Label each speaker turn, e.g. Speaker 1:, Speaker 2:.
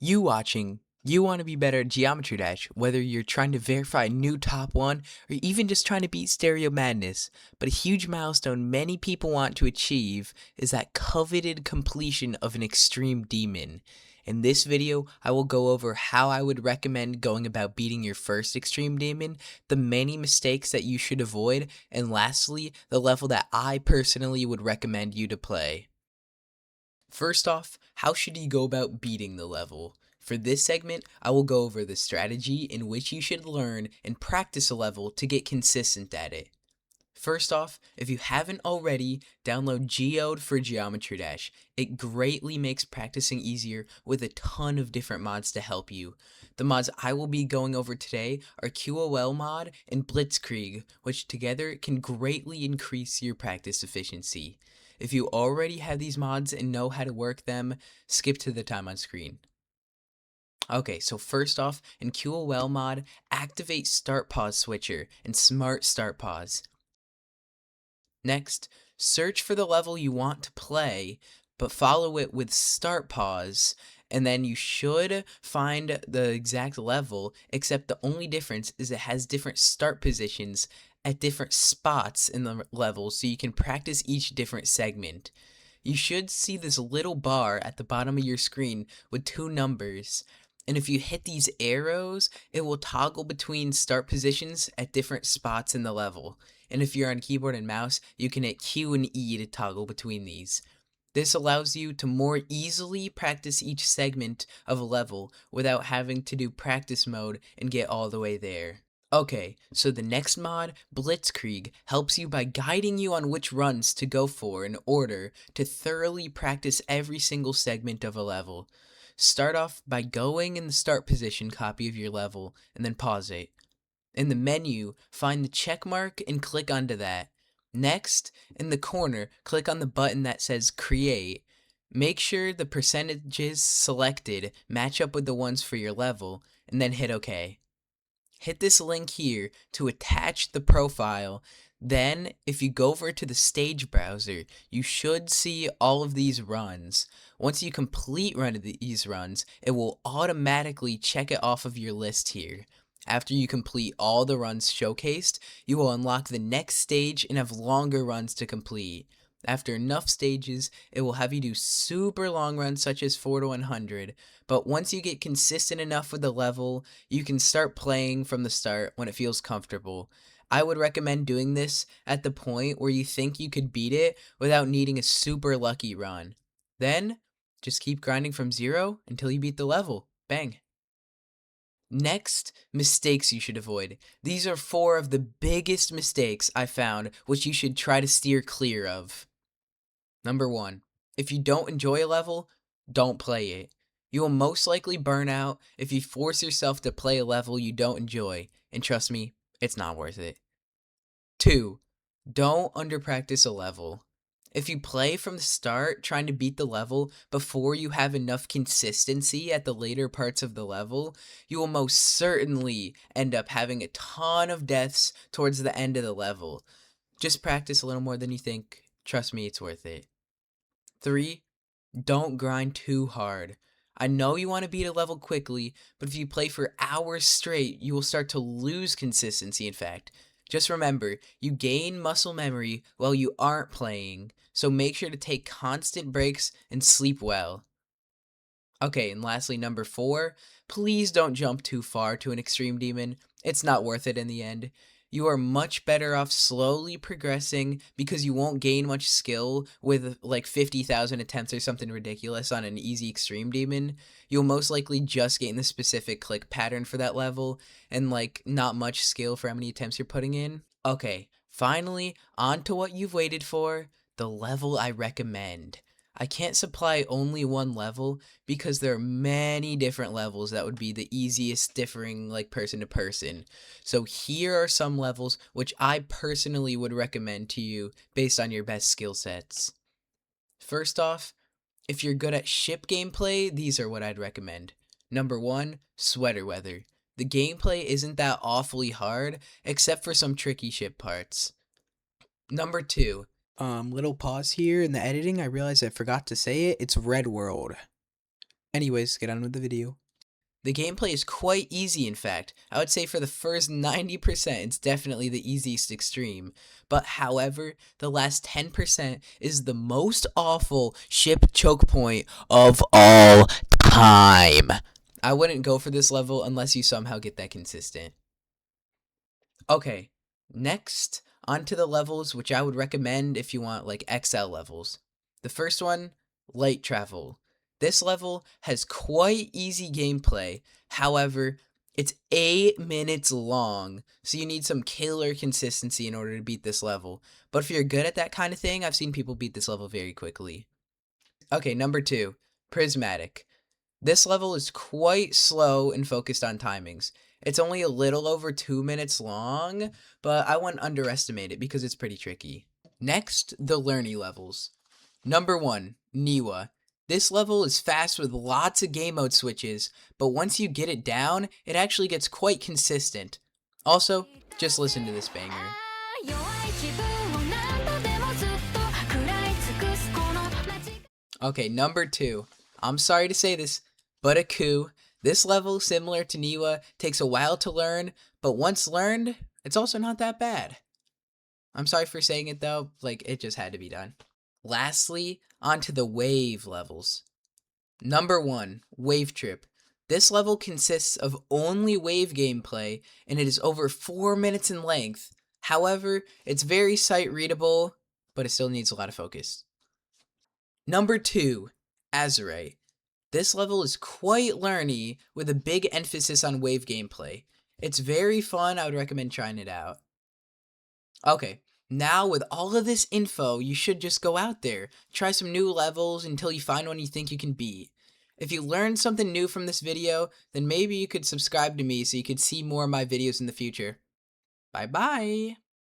Speaker 1: You want to be better at Geometry Dash, whether you're trying to verify a new top one or even just trying to beat Stereo Madness. But a huge milestone many people want to achieve is that coveted completion of an Extreme Demon. In this video, I will go over how I would recommend going about beating your first Extreme Demon, the many mistakes that you should avoid, and lastly, the level that I personally would recommend you to play. First off, how should you go about beating the level? For this segment, I will go over the strategy in which you should learn and practice a level to get consistent at it. First off, if you haven't already, download Geode for Geometry Dash. It greatly makes practicing easier with a ton of different mods to help you. The mods I will be going over today are QOL mod and Blitzkrieg, which together can greatly increase your practice efficiency. If you already have these mods and know how to work them, skip to the time on screen. Okay, so first off, in QOL mod, activate Start Pause Switcher and Smart Start Pause. Next, search for the level you want to play, but follow it with Start Pause, and then you should find the exact level, except the only difference is it has different start positions at different spots in the level, so you can practice each different segment. You should see this little bar at the bottom of your screen with two numbers, and if you hit these arrows, it will toggle between start positions at different spots in the level. And if you're on keyboard and mouse, you can hit Q and E to toggle between these. This allows you to more easily practice each segment of a level without having to do practice mode and get all the way there. Okay, so the next mod, Blitzkrieg, helps you by guiding you on which runs to go for in order to thoroughly practice every single segment of a level. Start off by going in the start position copy of your level and then pause it. In the menu, find the check mark and click onto that. Next, in the corner, click on the button that says Create. Make sure the percentages selected match up with the ones for your level, and then hit OK. Hit this link here to attach the profile. Then, if you go over to the stage browser, you should see all of these runs. Once you complete one of these runs, it will automatically check it off of your list here. After you complete all the runs showcased, you will unlock the next stage and have longer runs to complete. After enough stages, it will have you do super long runs such as 4 to 100, but once you get consistent enough with the level, you can start playing from the start when it feels comfortable. I would recommend doing this at the point where you think you could beat it without needing a super lucky run. Then, just keep grinding from 0 until you beat the level. Bang. Next, mistakes you should avoid. These are 4 of the biggest mistakes I found which you should try to steer clear of. Number 1. If you don't enjoy a level, don't play it. You will most likely burn out if you force yourself to play a level you don't enjoy, and trust me, it's not worth it. 2. Don't underpractice a level. If you play from the start trying to beat the level before you have enough consistency at the later parts of the level, you will most certainly end up having a ton of deaths towards the end of the level. Just practice a little more than you think. Trust me, it's worth it. 3. Don't grind too hard. I know you want to beat a level quickly, but if you play for hours straight, you will start to lose consistency, in fact. Just remember, you gain muscle memory while you aren't playing, so make sure to take constant breaks and sleep well. Okay, and lastly, number 4, please don't jump too far to an extreme demon. It's not worth it in the end. You are much better off slowly progressing because you won't gain much skill with like 50,000 attempts or something ridiculous on an easy extreme demon. You'll most likely just gain the specific click pattern for that level and like not much skill for how many attempts you're putting in. Okay, finally, on to what you've waited for, the level I recommend. I can't supply only one level because there are many different levels that would be the easiest differing like person to person. So here are some levels which I personally would recommend to you based on your best skill sets. First off, if you're good at ship gameplay, these are what I'd recommend. Number 1, Sweater Weather. The gameplay isn't that awfully hard except for some tricky ship parts. Number 2, little pause here in the editing. I realized I forgot to say it. It's Red World. Anyways, get on with the video. The gameplay is quite easy, in fact. I would say for the first 90%, it's definitely the easiest extreme. But however, the last 10% is the most awful ship choke point of all time. I wouldn't go for this level unless you somehow get that consistent. Okay, next, onto the levels which I would recommend if you want like XL levels. The first one, light travel. This level has quite easy gameplay. However, it's 8 minutes long, so you need some killer consistency in order to beat this level. But if you're good at that kind of thing, I've seen people beat this level very quickly. Okay, number 2, Prismatic. This level is quite slow and focused on timings. It's only a little over 2 minutes long, but I wouldn't underestimate it because it's pretty tricky. Next, the learny levels. Number 1, Niwa. This level is fast with lots of game mode switches, but once you get it down, it actually gets quite consistent. Also, just listen to this banger. Okay, number 2. I'm sorry to say this, but a coup. This level, similar to Niwa, takes a while to learn, but once learned, it's also not that bad. I'm sorry for saying it though, like it just had to be done. Lastly, onto the wave levels. Number 1, Wave Trip. This level consists of only wave gameplay, and it is over 4 minutes in length. However, it's very sight readable, but it still needs a lot of focus. Number 2, Azurite. This level is quite learny, with a big emphasis on wave gameplay. It's very fun, I would recommend trying it out. Okay, now with all of this info, you should just go out there, try some new levels until you find one you think you can beat. If you learned something new from this video, then maybe you could subscribe to me so you could see more of my videos in the future. Bye bye!